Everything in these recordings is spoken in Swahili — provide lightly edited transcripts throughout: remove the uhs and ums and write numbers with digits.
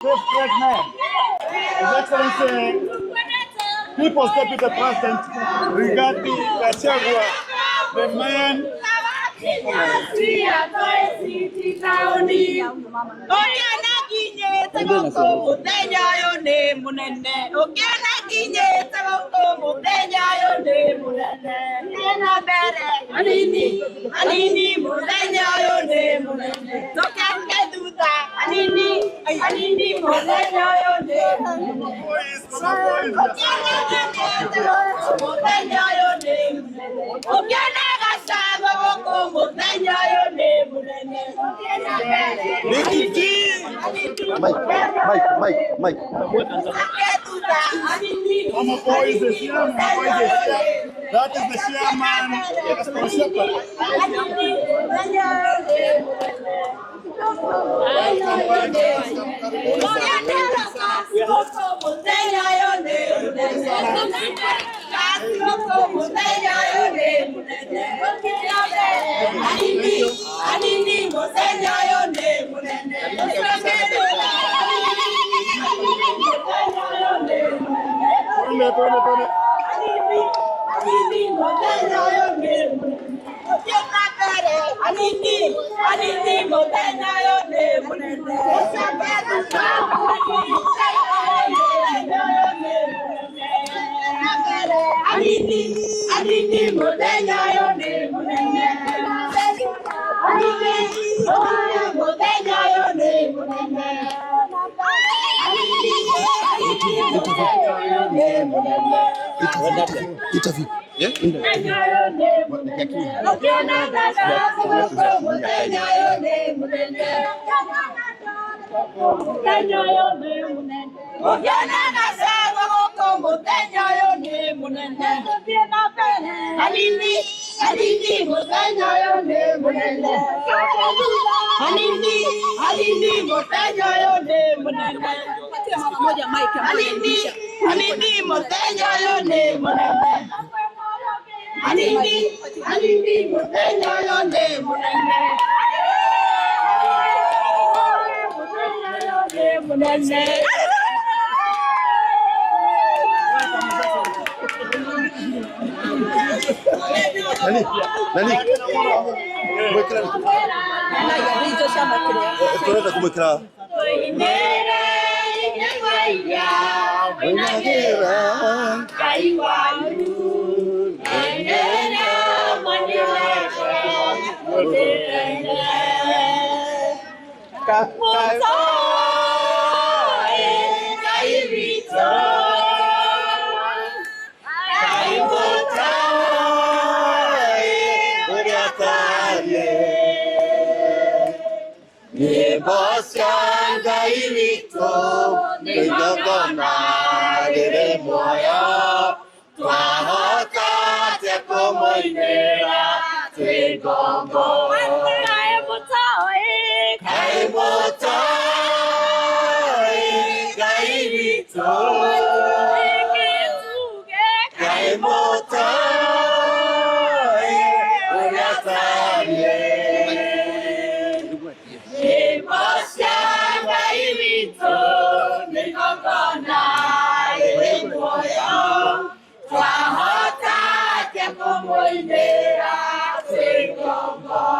fifth great man. His Excellency, People's Deputy President, Rigathi Gachagua, the man. Mike. Mama boy is the chairman. That is the chairman. Interview. Yeah?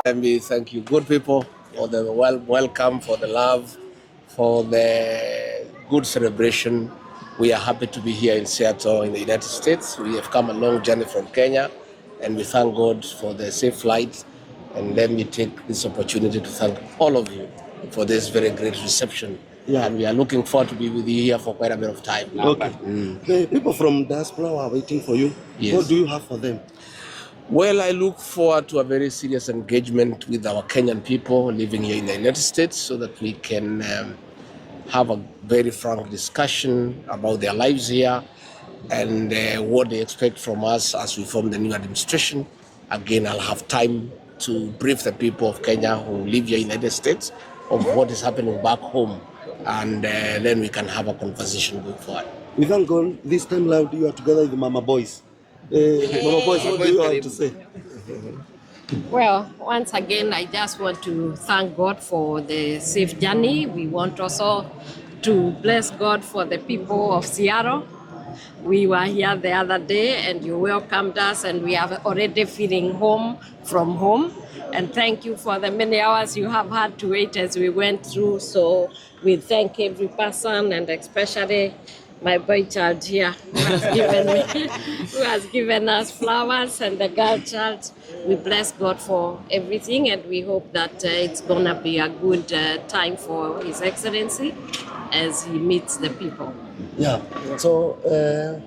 Let me thank you, good people, for the welcome, for the love, for the good celebration. We are happy to be here in Seattle, in the United States. We have come a long journey from Kenya, and we thank God for the safe flight. And let me take this opportunity to thank all of you for this very great reception. Yeah. And we are looking forward to be with you here for quite a bit of time. Okay. The people from diaspora are waiting for you. Yes. What do you have for them? Well, I look forward to a very serious engagement with our Kenyan people living here in the United States so that we can have a very frank discussion about their lives here and what they expect from us as we form the new administration. Again, I'll have time to brief the people of Kenya who live here in the United States of what is happening back home, and then we can have a conversation going forward. We thank God this time loud you are together with the Mama Boys. Mama Boys, what do you have to say? Well, once again, I just want to thank God for the safe journey. We want also to bless God for the people of Seattle. We were here the other day and you welcomed us, and we are already feeling home from home. And thank you for the many hours you have had to wait as we went through. So we thank every person, and especially my boy child here who has given us flowers, and the girl child. We bless God for everything, and we hope that it's gonna be a good time for His Excellency as he meets the people. Yeah. So,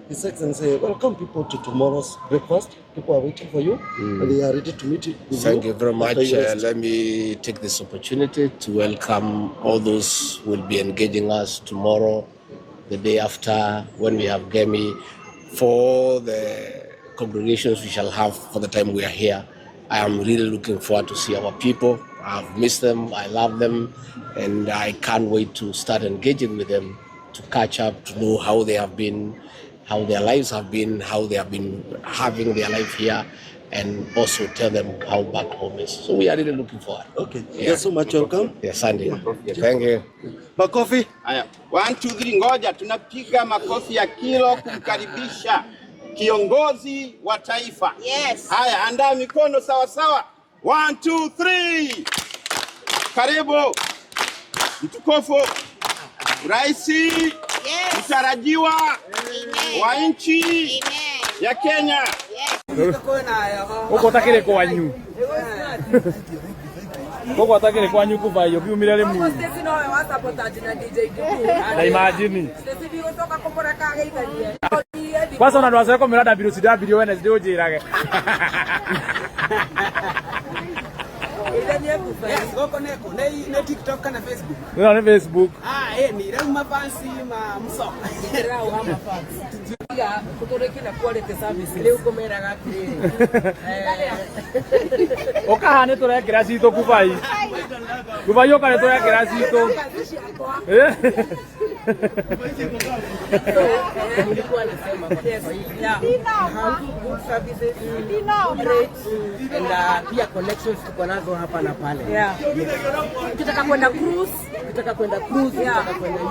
His Excellency, welcome people to tomorrow's breakfast. People are waiting for you, and they are ready to meet you. Thank you very much. Let me take this opportunity to welcome all those who will be engaging us tomorrow, the day after, when we have Gemi, for the congregations we shall have for the time we are here. I am really looking forward to see our people. I've missed them, I love them, and I can't wait to start engaging with them, to catch up, to know how they have been, how their lives have been, how they have been having their life here, and also tell them how back home is. So we are really looking forward. Okay. Yeah. So much welcome. Yes, Sandy. Thank you. Makofi. Haya, 1 2 3, ngoja tunapiga makofi ya kilo kumkaribisha kiongozi wa taifa. Yes. Haya, andaa mikono sawa sawa. 1 2 3. Karibu. Mtukufu Rais mtarajiwa wa nchi ya Kenya. Uko takire kwanyu. Uko takire kwanyu kuvayo kiumire limu. Na imagine. Kwanza na ndwase ko mirada biru sidabiri Wednesday ujirage. Ne TikTok na Facebook. No, na Facebook. Ni rau mafansi ma mso. Rau ama fansi. Ya kutoreki na quality service. Leo komera gakiri. Okahane turekera cito kuvai. Kuvai okane turekera cito. Nilikuwa nasema good services, rates, and pia connections tuko nazo hapa na pale. Ukitaka kwenda cruise, ukitaka kwenda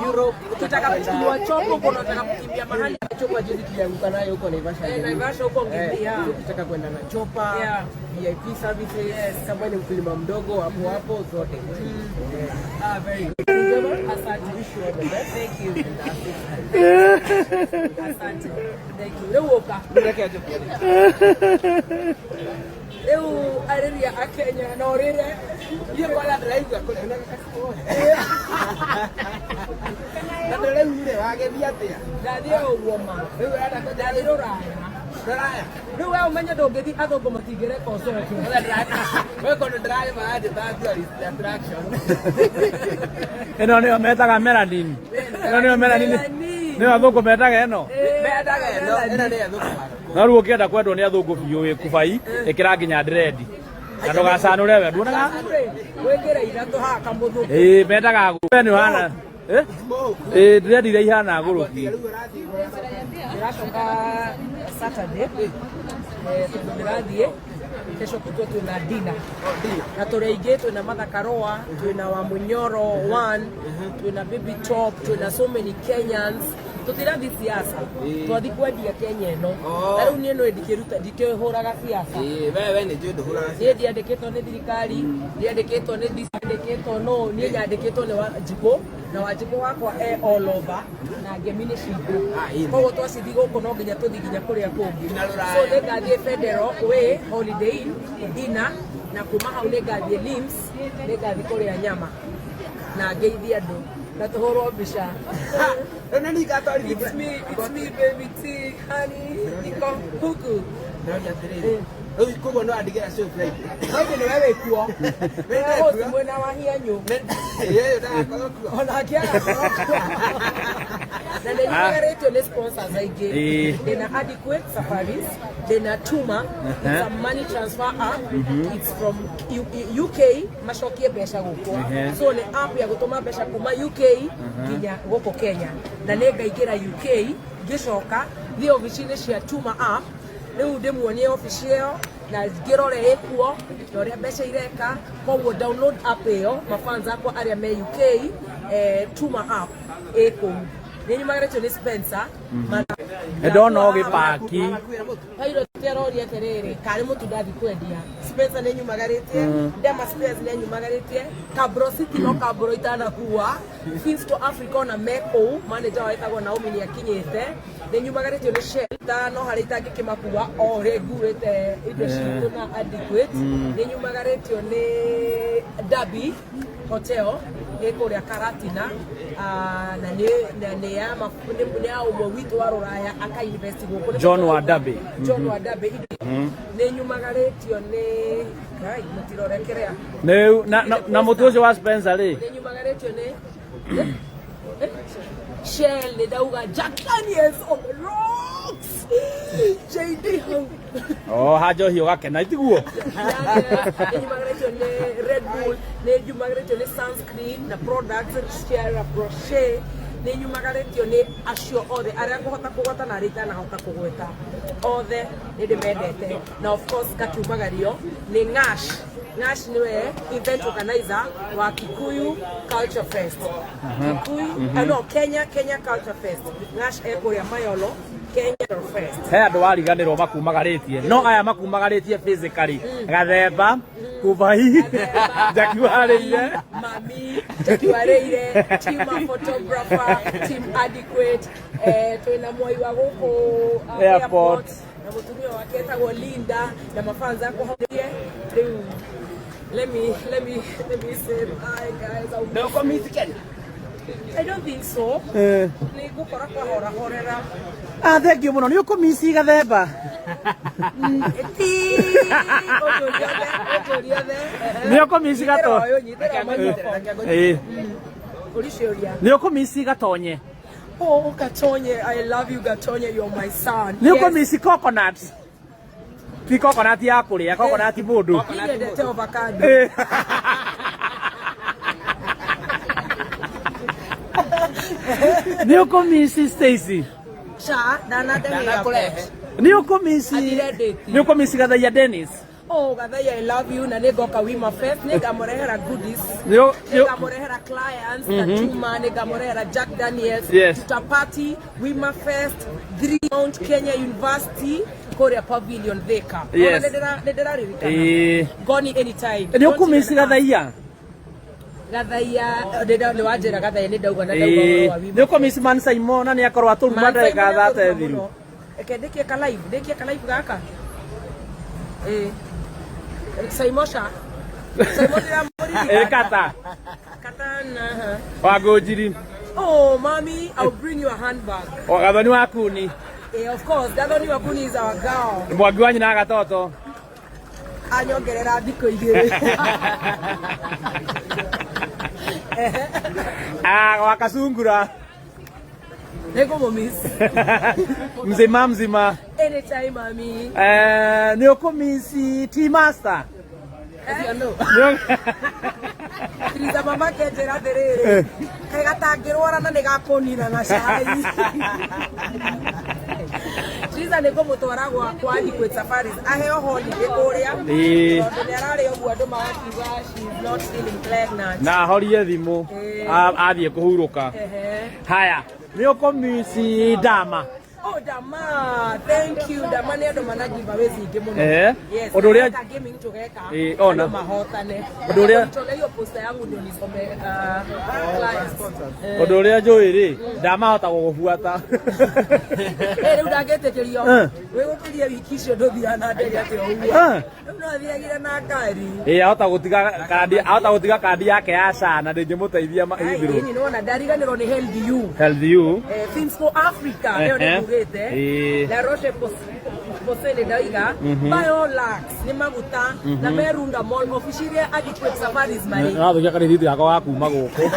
Europe, ukitaka kuchukua chopo, kuna unataka kukimbia mahali chopa juzi tulianguka nayo huko Naivasha. Naivasha huko ngimbia. Ukitaka kwenda na chopa, VIP services, kama ni mkulima mdogo hapo zote. Very good. Asante. Wish you all the best. Thank you. Asante. Thank you. Eu areria a Kenya na orire. Iyo wala drive ya kule na kasi. Na dole mure wage biatia. Dadio woma. Eu ada ko Dadio raya. Raya. Ndio wewe umenye ndogeti athongo matigere koso yake. Wewe kono drive hadi tatu attraction. Eno ni metaga Melanin. Eno ni Melanin. Ni athungu metaga eno. Metaga eno. Eno ni athungu. Na ruo kienda kwendwo ni athungu biu kuvai ikira nginya dread. Na ndugacanure we nduonaga. Wekere iratu haka muthu. Metaga ni hana. Dread ile ihana guruki. Niracoka Saturday. Tunathie kesho kutwa tuna dina na tureige tuna Martha Karua, tuna wa Munyoro 1, tuna Baby Top, tuna so many Kenyans. Tutirathi siasa twathi kwendia Kenya ino na riu nie no ndikiruta ndikihuraga siasa wewe ni judo huraga nie ndiandikitwo ni thirikari ndiandikitwo ni ndikitwo no nie nyandikitwo ni Wanjiku na Wanjiku wakwa all over na Gemini Shiku koguo twacithi guku no nginya tuthi nginya kuria kungi so nĩngathiĩ Federal Way Holiday Inn na kuma hau nĩngathiĩ Lims nĩngathiĩ kuria nyama na ngeithia andu na tuhorwo mbica. Nani gatori It's me baby T honey niko huku na nyatere. Koguo no andigera show Friday. Friday ni wewe kuo. Wewe mwena wa hianyu. Yeye ndio kuo. Ona kiaga. Na ndio ni sponsors aige. They're adequate safaris. They're Tuma. It's a money transfer app. It's from UK mashokie besha guko. So ni app ya gutuma besha kuma UK nginya guko Kenya. Na nengaingira UK gicoka thio oficine cia Tuma app. Riu ndimuonie official na ngirore ikuo na uria mbeca ireka koguo download app iyo mafans akwa aria me UK Tuma app eko nĩ nyumagarĩtio nĩ Spencer ndona ũgĩpaki hairo terori aterere kari mũtundathi kwendia Spencer nĩ nyumagarĩtie Dema Spares nĩ nyumagarĩtie Kabro City no Kabro itanakuwa Fins to Africa na Meko manager wetagwo Naomi nĩ akinyĩte nĩ nyumagarĩtio nĩ Shell no harĩ itangĩkĩmakuwa o regurĩte indo citũ na adequate nĩ nyumagarĩtio nĩ Dabi Hotel ĩkũrĩa Karatina na nĩ ya ũmwe witũ wa Rũraya aka invest gũkũ John Wadabe nĩ nyumagarĩtio nĩ kai mũtirorekerea na mũtu ũcio wa Spencer rĩ nĩ nyumagarĩtio nĩ Shell nĩ ndauga Jack Daniels on the rocks JD oh hajohi ũgakena itiguo nĩ nyumagarĩtio nĩ Red Bull nĩ nyumagarĩtio nĩ sunscreen na products Sierra Brochet nĩ nyumagarĩtio nĩ acio othe arĩa ngũhota kũgweta na arĩa itanahota kũgweta othe nĩ ndĩmendete na of course ngakiumagario nĩ Ng'ash niwe event organizer wa Kikuyu Culture Fest no Kenya Culture Fest Ng'ash ekũrĩa Mayolo Kenya Culture Fest he andũ wariganĩrwo makumagarĩtie no aya makumagarĩtie physically Gathemba Kubai Jackie Warĩire Mami Jackie Warĩire team photographer team adequate twĩna Mwai wa gũkũ airport na mũtumia wake etagwo Linda na mafanza kũhorie rĩu let me say hi guys. No come Kenya. I don't think so. Ni gukora kwa horera. Thank you muno. Ni ukumisi Gathemba. Ni ukumisi gato. Ni ukumisi gatonye. Oh, Gatonye, I love you, Gatonye, you're my son. Ni ukumisi coconut. Ti coconut ya kuria, coconut mundu. Ile ndete avocado. Ni ukumisi Stacy. Cha, dana kule. Ni ukumisi Gathaiya Dennis. Oh, Gathaiya, I love you. Na negoka wima fest, negamorehera goodies. Negamorehera clients, Natuma, negamorehera Jack Daniels. Yes. Tutapati, wima fest, 3 Mount Kenya University, Korea Pavilion Thika. Yes. Goni anytime. Ni ukumisi Gathaiya. Gathaiya, nĩ wanjĩra Gathaiya nĩ ndauga na ndauga wa wima. Ni ukumisi Man Simon na nĩ akorwo aturuma ndagĩka thate thiru. Eke ndĩkie ka live gaka. Saimosha. Kata. Katana. Wagojiri. Oh, mommy, I'll bring you a handbag. Gathoni wakuni. Of course, Gathoni wakuni is our girl. Mwangi wanyu na gatoto. Anyongerera thikũ igĩrĩ. Wakasungura. Nĩngũmũmiss. Mzima. Anytime, mommy. Ni ukumisi Tea Master. Triza mama kenjera atĩrĩrĩ. Kaĩ gatangĩrwara na nĩgakũnina na cai. Triza nĩ ngũmũtwara kwa Adequate Safaris aheo holiday kũrĩa. Tondũ nĩ ararĩ ũguo andũ magakiuga she's not feeling pregnant. Na horie thimũ athiĩ kũhurũka. Haya, nĩ ukumisi Dama. Oh, Dama, thank you. Dama nĩ andũ mana giveaways nyingĩ mũno. Yes. Ũndũ ũrĩa gaming tũgeka. Ona. Mahotane. Ũndũ ũrĩa tole hiyo poster yangu ndio nisome clients. Ũndũ ũrĩa njũĩ rĩ, ndamahota gũgũbuata. Rĩu ndangĩtĩkĩrio. Wĩgũkĩrie wiki icio ndũthiaga na ndege atĩ ũguo. Rĩu no athiagĩre na ngari. Ahota gũtiga kandi yake ya SHA na ndĩngĩmũteithia ithirũ. Ĩni nĩwona ndariganĩrwo nĩ Healthy You. Healthy You. Fins for Africa. Ĩyo nĩ ndugĩte. La Roche Posay ndaiga. Biolax nĩ maguta na Merunda Mall officially Adequate Safaris marĩ. Ngathukia karĩthiti yakwa ga kuma gũkũ.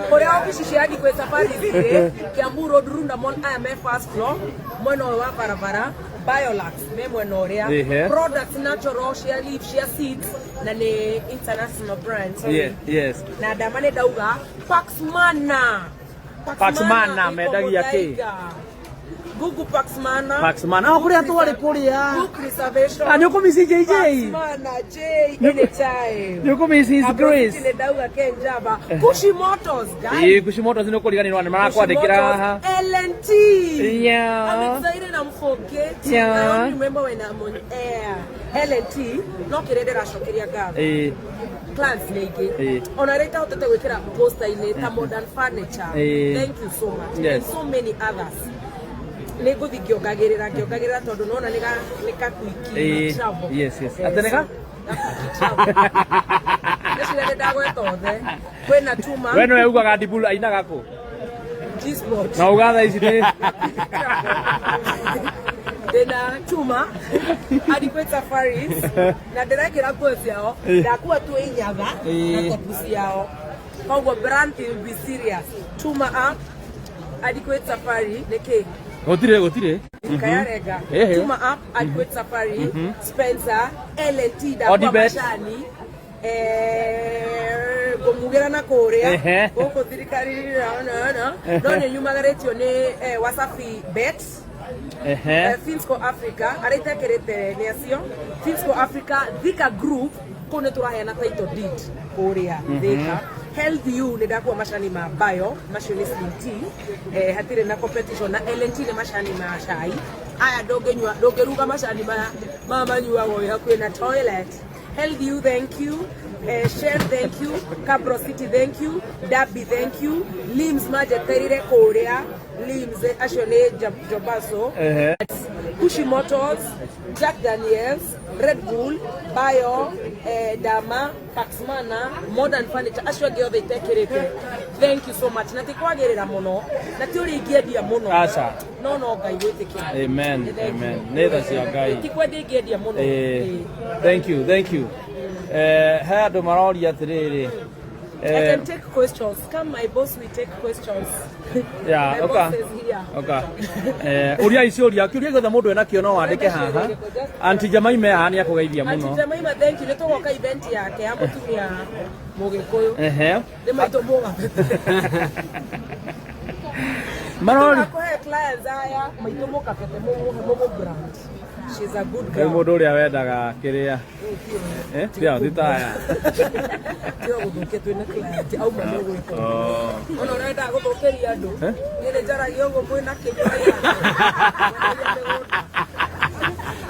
Kũrĩa ofici cia Adequate Safaris irĩ Kiambu Road Runda Mall IMF first floor mwena wa barabara. Biolax me mwena ũrĩa. Products natural cia leaf cia seeds na nĩ international brand. Yes. Na Dama nĩ ndauga Paxmana. Paxmana mendagia kĩ? Google Paxmana. Paxmana. Kuri atwari kuria. Book reservation. Anyuko misi JJ. Paxmana J anytime. Nyuko misi Grace. Ile dauga Kenjaba. Kushi Motors guys. Kushi Motors no kuliganirwa ni marakwandikira haha. LNT. Yeah. I'm excited, I'm forgetting. Yeah. I don't remember when I'm on air. LNT no kirendera shokeria gaga. Plans leke. Onareta hotete wekera poster ile ta Modern Furniture. Thank you so much. Yes. And so many others. Nego thigiogagerera tondu nona nika kwiki travel. Yes. Ateneka? Nishirende ndagwetothe. Kwena tuma. Weno yugaga ndibulu aina gako. G-Sport. Na ugatha ici ni. Dena tuma adequate safaris na ndiragira kosi yao ndakuwa tu inyaga na kopusi yao kwa brand will be serious tuma app adequate safari neke gotire kayarega tuma app adequate safari Spencer LNT da kwa mashani gomugera na korea goko thirikari no nyumagareti one Wasafi Bet Finsco Africa aritekerete necio Finsco Africa Thika Group kone turaheana title deed korea Thika Health You ni dakwa mashani ma bio mashani tea hatire na competition na LNT ni mashani ma shai aya dogeruga mashani mama nyua go yakwena toilet Health You thank you Chef thank you Cabro City thank you Dabi thank you Limbs Majeterire Korea Limbs Ashone Jobaso Kushi Motors Jack Daniels Red Bull Bio Dama Paxmana Modern Furniture Ashwa Geo they take it. Thank you so much natikwagerera muno naturi igedia muno asa no gai weteke amen neither cia gai tikwende igedia muno thank you Hado marori atiriri I can take questions. Come, my boss will take questions. Yeah, my boss is here. Uria icio kiuria gothe mundu ena kio no wandike haha. Anti Jamaima haha ni akugeithia muno. Anti Jamaima thank you. Nito goka event yake ya mutumia Mugikuyu. Ni maito moga. Marori. Kwa clients aya maito moga kete mogo brand. She's a good girl. Mundu uria wendaga kiria. Tia thitaya. Tio guthuke twina client au mano gwiko. Ona urenda guthukeria andu. Ni njaragia ugo mwina kinyoya.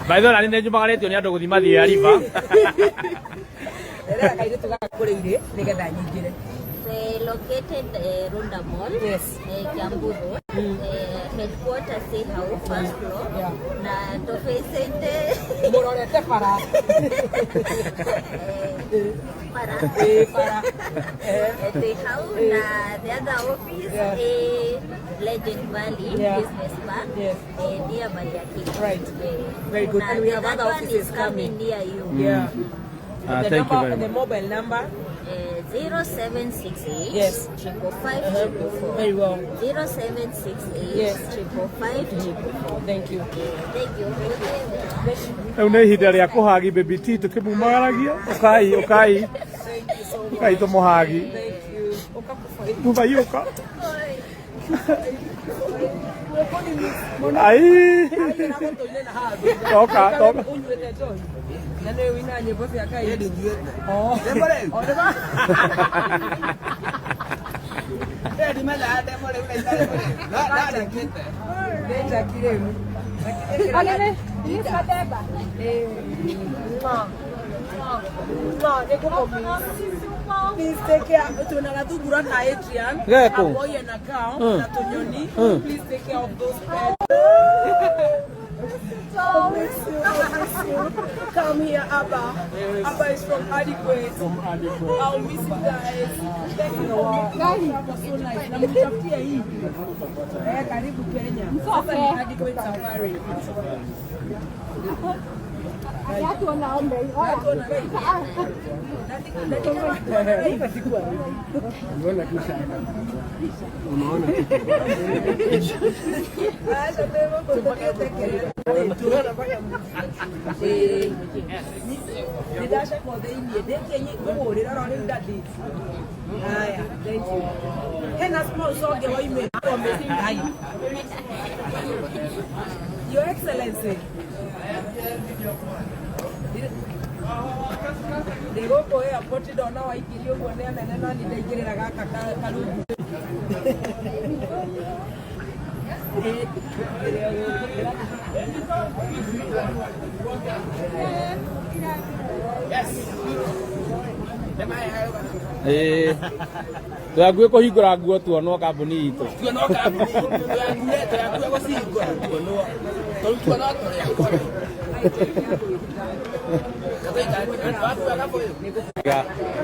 By the way, ni njumagaretio ni andu guthi mathie ya river. Era kaire tugakureire nigetha nyingire. Located Runda Mall, yes. Kiambu Road, headquarters Sehau, first floor, na tofesente Mororete para Sehau, na the other office, Legend Valley Business Park, near Bariaki. Right. Very good. And we have other offices coming near you. Yeah. Thank you very much. The mobile number 0768 yes 555 very well 0768 yes 555 thank you Eu nä ihinda rä a kå hagi baby T tå kä mumagaragia ukai tå må hagi mubai å ka ai toka na nä wina nyämbo cia Ngai please take care tuna gathungura na Adrian aboye na kao na tunyoni please take care of those pets. I'll miss you. Come here, Abba. Abba is from Adequate. I'll miss you guys. Thank you for so nice. Namutafutia hii. Karibu Kenya. Sasa ni Adequate Safari. Watu wanaomba. Unaona? Acha temo nidasha kwa thĩinĩ ndĩkenye mũhũrĩra rorĩ ndathi haya thank you hena sponsor ũngĩ wa email Your Excellency. Digo ko airport dona wa ikirio gone nene no ni ndeigirira gaka kalungu. Twague kuhingura nguo tuonwo kambuni itu. Tuonwo kambuni twague gucihingura tuonwo. Tuonwo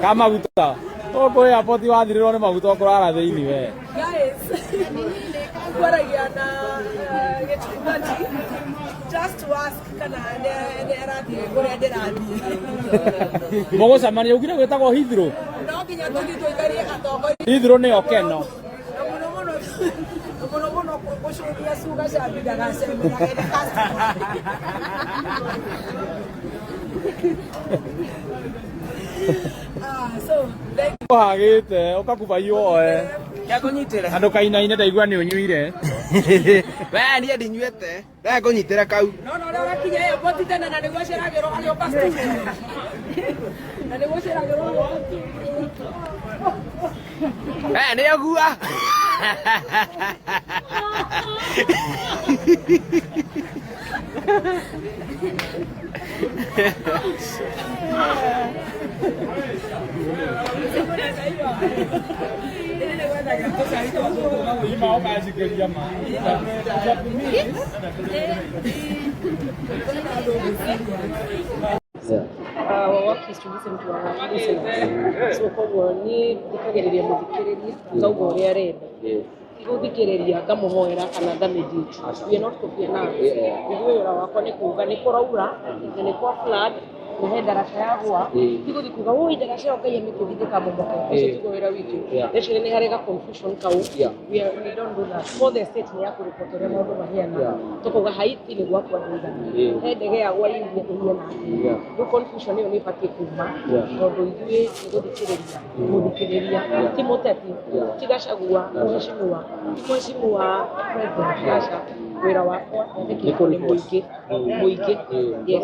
Kama maguta. Oko airport wathirirwo ni maguta kurara thiini we. Guys, kwaragia na gĩtungati just to ask kana nĩarathiĩ kũrĩa ndĩrathiĩ. Mũgũcemania ugire gwĩtagwo Heathrow. No nginya tũthiĩ tũikarie atongoria. Heathrow nĩ okeno. Mũno gũcuria cuga cia ndagacemanaga na customer. So Hagite ukakubaio oe. Yakunyitire. Andu kainaine ndaigua ni unyuire. We ni ndinywete. Ndakunyitira kau. No urakinya airport tena na nĩguo ceragĩrwo harĩa customer. Na nĩguo ceragĩrwo. Ni agua. Our work is to listen to our listeners. So koguo ni thikagĩrĩria mũthikĩrĩria ngauga ũrĩa arenda. Gũthikĩrĩria ngamũhoera kana ngamediate. We are not copiana. Ithuĩ wĩra wakwa nĩ kuuga nĩ kũraura na nĩ kwa flood na he ndaraca yagwa. Tigũthiĩ kuuga woi ndaraca ĩyo Ngai amĩkũgithĩka mũmoke. Ũcio tiguo wĩra witũ. Rĩcio nĩ harĩ ga confusion kau. We don't do that. For the state nĩ ya kũripota ũrĩa maũndũ mahiana. Tũkauga Haiti nĩ gwakwa ndũigana. He ndege yagwa India ĩhiana atĩa. Rĩu confusion ĩyo nĩ ĩbatiĩ kuuma. Tondũ ithuĩ nĩ gũthikĩrĩria mũthikĩrĩria ti mũteti ti Gachagua mheshimiwa president Gasha wĩra wakwa nĩ mũingĩ yes.